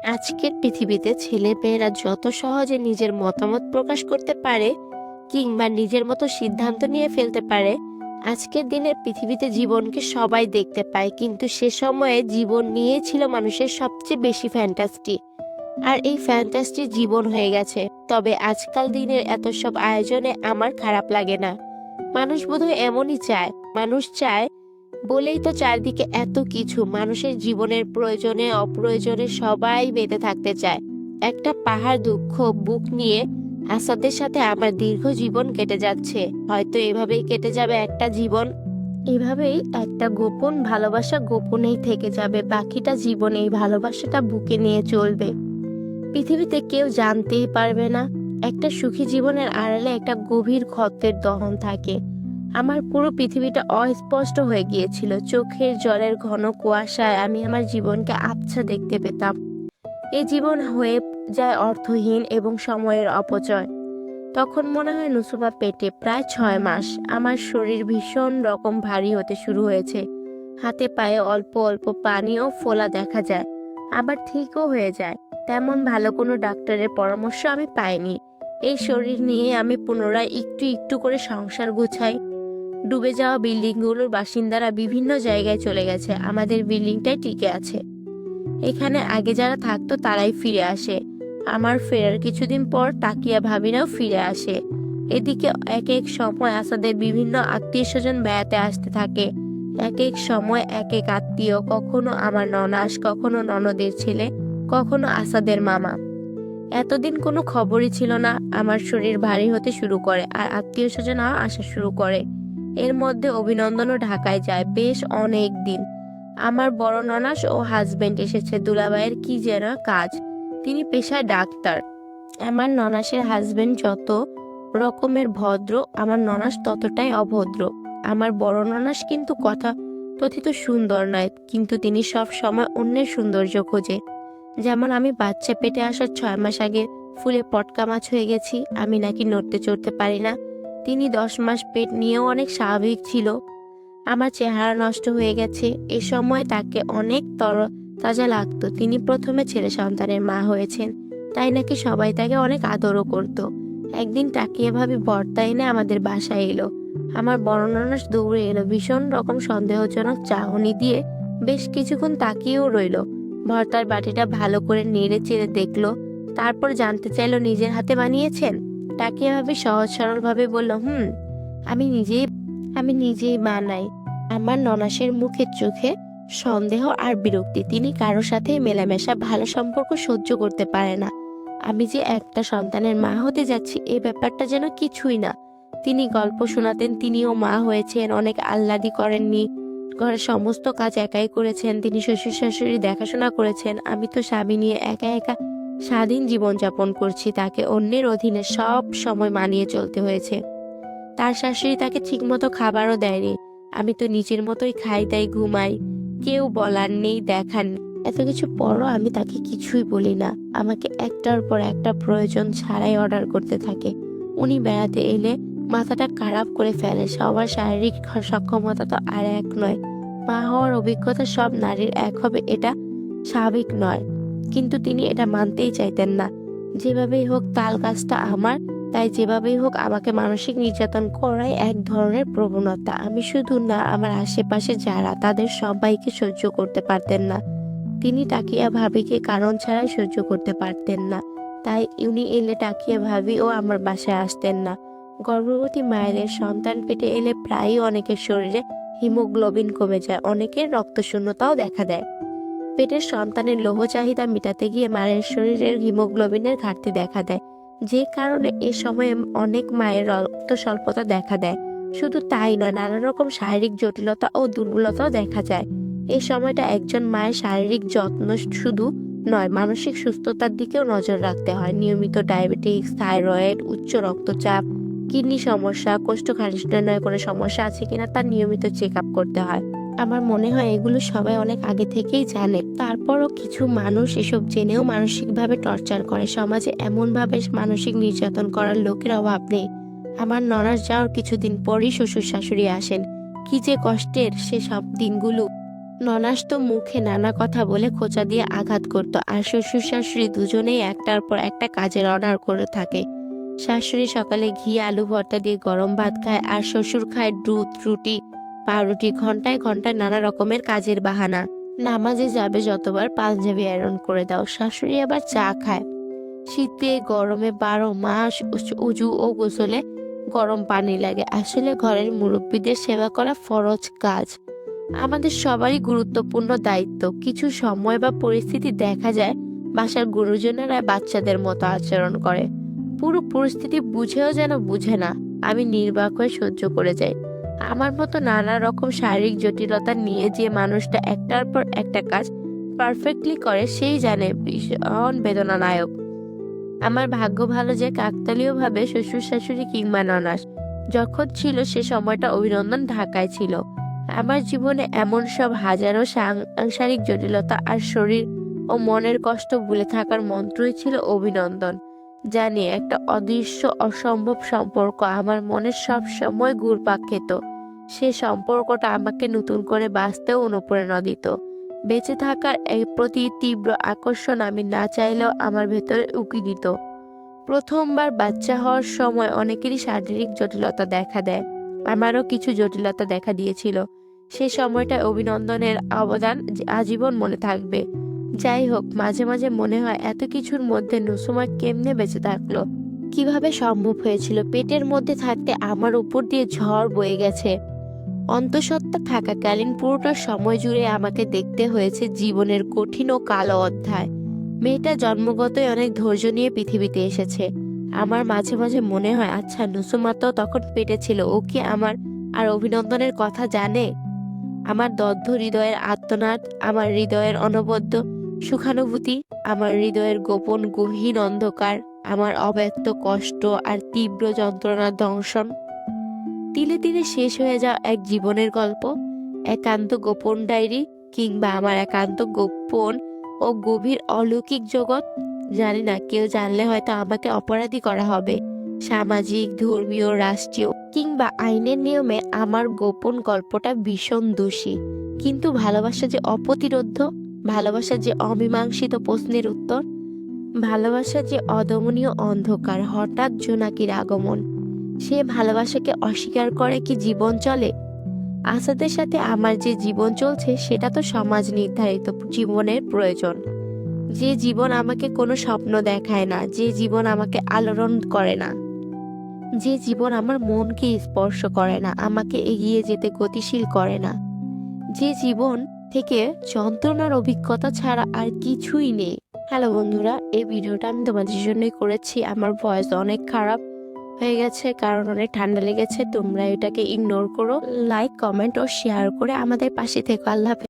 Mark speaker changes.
Speaker 1: আজকের পৃথিবীতে ছেলেমেয়েরা যত সহজে নিজের মতামত প্রকাশ করতে পারে কিংবা নিজের মতো সিদ্ধান্ত নিয়ে ফেলতে পারে, আজকের দিনের পৃথিবীতে জীবনকে সবাই দেখতে পায়, কিন্তু সে সময়ে জীবন নিয়ে ছিল মানুষের সবচেয়ে বেশি ফ্যান্টাস্টি। আর এই ফ্যান্টাস্টি জীবন হয়ে গেছে। তবে আজকাল দিনের এত সব আয়োজনে আমার খারাপ লাগে না। মানুষ বোধহয় এমনই চায়। মানুষ চায় বলেই তো চারদিকে এত কিছু। মানুষের জীবনের প্রয়োজনে অপ্রয়োজনে সবাই বেঁধে থাকতে চায়। একটা পাহাড় দুঃখ বুক নিয়ে আসাদের সাথে আমার দীর্ঘ জীবন কেটে যাচ্ছে। হয়তো এভাবেই কেটে যাবে একটা জীবন। এভাবেই একটা গোপন ভালোবাসা গোপনেই থেকে যাবে। বাকিটা জীবন এই ভালোবাসাটা বুকে নিয়ে চলবে। পৃথিবীতে কেউ জানতেই পারবে না একটা সুখী জীবনের আড়ালে একটা গভীর ক্ষতের দহন থাকে। আমার পুরো পৃথিবীটা অস্পষ্ট হয়ে গিয়েছিল। চোখের জলের ঘন কুয়াশায় আমি আমার জীবনকে আবছা দেখতে পেতাম। এই জীবন হয়ে যায় অর্থহীন এবং সময়ের অপচয়। তখন মনে হয় নুসুবা পেটে প্রায় 6 মাস। আমার শরীর ভীষণ রকম ভারী হতে শুরু হয়েছে। হাতে পায়ে অল্প অল্প পানি ও ফোলা দেখা যায়, আবার ঠিকও হয়ে যায়। তেমন ভালো কোনো ডাক্তারের পরামর্শ আমি পাইনি। এই শরীর নিয়ে আমি পুনরায় একটু একটু করে সংসার গুছাই। ডুবে যাওয়া বিল্ডিংগুলোর বাসিন্দারা বিভিন্ন জায়গায় চলে গেছে, আমাদের বিল্ডিংটাই টিকে আছে। এখানে আগে যারা থাকতো তারাই ফিরে আসে। আমার ফেরার কিছুদিন পর তাকিয়া ভাবিরাও ফিরে আসে। এদিকে এক এক সময় আসাদের বিভিন্ন আত্মীয় স্বজন বেড়াতে আসতে থাকে। এক এক সময় এক এক আত্মীয়, কখনো আমার ননাস, কখনো ননদের ছেলে, কখনো আসাদের মামা। এতদিন কোনো খবরই ছিল না। আমার শরীর ভারী হতে শুরু করে আর আত্মীয় স্বজনরাও আসা শুরু করে। এর মধ্যে অভিনন্দনও ঢাকায় যায় বেশ অনেক দিন। আমার বড় ননাস ও হাজবেন্ড এসেছে। দুলাভাইয়ের কি যেন কাজ, তিনি পেশায় ডাক্তার। আমার ননাসের হাজবেন্ড যত রকমের ভদ্র, আমার ননাস ততটাই অভদ্র। আমার বড় ননাস কিন্তু কথা কথিত সুন্দর নয়, কিন্তু তিনি সব সময় অন্যের সৌন্দর্য খোঁজে। যেমন আমি বাচ্চা পেটে আসার 6 মাস আগে ফুলে পটকা মাছ হয়ে গেছি, আমি নাকি নড়তে চড়তে পারি না। তিনি 10 মাস পেট নিয়েও অনেক স্বাভাবিক ছিল। আমার চেহারা নষ্ট হয়ে গেছে। এ সময় তাকে অনেক তাজা লাগতো। তিনি প্রথমে ছেলে সন্তানের মা হয়েছেন, তাই নাকি সবাই তাকে অনেক আদরও করত। একদিন তাকিয়ে ভাবি ভর্তা এনে আমাদের বাসায় এলো। আমার বড় ননাস দৌড়ে এলো, ভীষণ রকম সন্দেহজনক চাহনি দিয়ে বেশ কিছুক্ষণ তাকিয়েও রইল। ভর্তার বাটিটা ভালো করে নেড়ে চেড়ে দেখলো, তারপর জানতে চাইলো নিজের হাতে বানিয়েছেন। তাকিয়ে ভাবি সহজ সরল ভাবে বলল, আমি নিজেই বানাই। আমার ননাসের মুখে চোখে সন্দেহ আর বিরক্তি। তিনি কারোর সাথে মেলামেশা ভালো সম্পর্ক সহ্য করতে পারে না। আমি যে একটা সন্তানের মা হতে যাচ্ছি এই ব্যাপারটা যেন কিছুই না। তিনি গল্প শোনাতেন, তিনিও মা হয়েছেন, অনেক আহ্লাদি করেননি। ঘরের সমস্ত কাজ একাই করেছেন। তিনি শ্বশুর শাশুড়ি দেখাশোনা করেছেন। আমি তো স্বামী নিয়ে একা একা স্বাধীন জীবনযাপন করছি। তাকে অন্যের অধীনে সব সময় মানিয়ে চলতে হয়েছে। তার শাশুড়ি তাকে ঠিকমতো খাবারও দেয়নি। আমি তো নিজের মতোই খাই, তাই ঘুমাই। কেউ বলার নেই, দেখার নেই। এত কিছু পরও আমি তাকে কিছুই বলি না। আমাকে একটার পর একটা প্রয়োজন ছাড়াই অর্ডার করতে থাকে। উনি বেড়াতে এলে মাথাটা খারাপ করে ফেলে। সবার শারীরিক সক্ষমতা তো আর এক নয়। মা হওয়ার অভিজ্ঞতা সব নারীর এক হবে এটা স্বাভাবিক নয়, কিন্তু তিনি এটা মানতেই চাইতেন না। যেভাবেই হোক তাল গাছটা আমার, তাই যেভাবেই হোক আমাকে মানসিক নির্যাতন করাই এক ধরনের প্রবণতা। আমি শুধু না, আমার আশেপাশে যারা, তাদের সবাইকে সহ্য করতে পারতেন না। তিনি টাকিয়া ভাবিকে কারণ ছাড়াই সহ্য করতে পারতেন না, তাই উনি এলে টাকিয়া ভাবি ও আমার বাসায় আসতেন না। গর্ভবতী মায়ের সন্তান পেটে এলে প্রায়ই অনেকের শরীরে হিমোগ্লোবিন কমে যায়, অনেকের রক্তশূন্যতাও দেখা দেয়। পেটের সন্তানের লৌহ চাহিদা মেটাতে গিয়ে মায়ের শরীরের হিমোগ্লোবিনের ঘাটতি দেখা দেয়, যে কারণে এ সময়ে অনেক মায়ের রক্ত স্বল্পতা দেখা দেয়। শুধু তাই নয়, নানা রকম শারীরিক জটিলতা ও দুর্বলতাও দেখা যায়। এই সময়টা একজন মায়ের শারীরিক যত্ন শুধু নয়, মানসিক সুস্থতার দিকেও নজর রাখতে হয়। নিয়মিত ডায়াবেটিস, থাইরয়েড, উচ্চ রক্তচাপ, কিডনি সমস্যা, কোষ্ঠকাঠিন্যের কোনো সমস্যা আছে কিনা তার নিয়মিত চেক আপ করতে হয়। আমার মনে হয় এগুলো সবাই অনেক আগে থেকেই জানে, তারপরও কিছু মানুষ এসব জেনেও মানসিকভাবে টর্চার করে। সমাজে এমনভাবে মানসিক নির্যাতন করার লোকের অভাব নেই। আমার ননাস যাওয়ার কিছুদিন পরই শ্বশুর শাশুড়ি আসেন। কি যে কষ্টের সে সব দিনগুলো। ননাস তো মুখে নানা কথা বলে খোঁচা দিয়ে আঘাত করত, আর শ্বশুর শাশুড়ি দুজনেই একটার পর একটা কাজের অর্ডার করে থাকে। শাশুড়ি সকালে ঘি আলু ভর্তা দিয়ে গরম ভাত খায়, আর শ্বশুর খায় দুধ রুটি পাউরুটি। ঘন্টায় ঘন্টায় নানা রকমের কাজের বাহানা। নামাজে যাবে যতবার পাঞ্জাবি আয়রন করে দাও। শাশুড়ি আবার চা খায়। শীতে গরমে 12 মাস উজু ও গোসলে গরম পানি লাগে। আসলে ঘরের মুরব্বীদের সেবা করা ফরজ কাজ, আমাদের সবারই গুরুত্বপূর্ণ দায়িত্ব। কিছু সময় বা পরিস্থিতি দেখা যায় বাসার গুরুজনেরা বাচ্চাদের মতো আচরণ করে, পুরো পরিস্থিতি বুঝেও যেন বুঝে না। আমি নির্বাক হয়ে সহ্য করে যাই। আমার মতো নানা রকম শারীরিক জটিলতা নিয়ে যে মানুষটা একটার পর একটা কাজ পারফেক্টলি করে, সেই জানে ভীষণ বেদনানায়ক। আমার ভাগ্য ভালো যে কাকতালীয় ভাবে শ্বশুর শাশুড়ি কিংবা ননাস যখন ছিল সে সময়টা অভিনন্দন ঢাকায় ছিল। আমার জীবনে এমন সব হাজারো সাংসারিক জটিলতা আর শরীর ও মনের কষ্ট ভুলে থাকার মন্ত্রই ছিল অভিনন্দন। জানি একটা অদৃশ্য অসম্ভব সম্পর্ক আমার মনে সব সময় ঘুরপাক খেত। সে সম্পর্কটা আমাকে নতুন করে বাঁচতেও অনুপ্রেরণা দিত। বেঁচে থাকার এই প্রতি তীব্র আকর্ষণ আমি না চাইলেও আমার ভেতরে উকি দিত। প্রথমবার বাচ্চা হওয়ার সময় অনেকেরই শারীরিক জটিলতা দেখা দেয়, আমারও কিছু জটিলতা দেখা দিয়েছিল। সে সময়টা অভিনন্দনের অবদান আজীবন মনে থাকবে। যাই হোক, মাঝে মাঝে মনে হয় এত কিছুর মধ্যে নুসুমা কেমনে বেঁচে থাকলো, কিভাবে সম্ভব হয়েছিল। পেটের মধ্যে থাকতে আমার উপর দিয়ে ঝড় বয়ে গেছে। অন্তঃসত্ত্বা থাকাকালীন পুরোটা সময় জুড়ে আমাকে দেখতে হয়েছে জীবনের কঠিন ও কালো অধ্যায়। মেয়েটা জন্মগতই অনেক ধৈর্য নিয়ে পৃথিবীতে এসেছে। আমার মাঝে মাঝে মনে হয়, আচ্ছা নুসুমা তো তখন পেটে ছিল, ও কি আমার আর অভিনন্দনের কথা জানে? আমার দগ্ধ হৃদয়ের আর্তনাদ, আমার হৃদয়ের অনবদ্য সুখানুভূতি, আমার হৃদয়ের গোপন গহীন অন্ধকার, আমার অব্যক্ত কষ্ট আর তীব্র যন্ত্রণার দংশন, তিলে তিলে শেষ হয়ে যাওয়া এক জীবনের গল্প, একান্ত গোপন ডায়েরি, কিংবা আমার একান্ত গোপন ও গভীর অলৌকিক জগৎ। জানি না, কেউ জানলে হয়তো আমাকে অপরাধী করা হবে। সামাজিক, ধর্মীয়, রাষ্ট্রীয় কিংবা আইনের নিয়মে আমার গোপন গল্পটা ভীষণ দোষী। কিন্তু ভালোবাসা যে অপ্রতিরোধ্য, ভালোবাসা যে অমীমাংসিত প্রশ্নের উত্তর, ভালোবাসা যে অদমনীয় অন্ধকার, হঠাৎ জোনাকির আগমন। সে ভালোবাসাকে অস্বীকার করে কি জীবন চলে? আসাদের সাথে আমার যে জীবন চলছে সেটা তো সমাজ নির্ধারিত জীবনের প্রয়োজন। যে জীবন আমাকে কোনো স্বপ্ন দেখায় না, যে জীবন আমাকে আলোড়ন করে না, যে জীবন আমার মনকে স্পর্শ করে না, আমাকে এগিয়ে যেতে গতিশীল করে না, যে জীবন থেকে যন্ত্রণার অভিজ্ঞতা ছাড়া আর কিছুই নেই। হ্যালো বন্ধুরা, এই ভিডিওটা আমি তোমাদের জন্যই করেছি। আমার ভয়েস অনেক খারাপ হয়ে গেছে কারণ অনেক ঠান্ডা লেগেছে। তোমরা এটাকে ইগনোর করো, লাইক কমেন্ট ও শেয়ার করে আমাদের পাশে থেকো। আল্লাহ হাফেজ।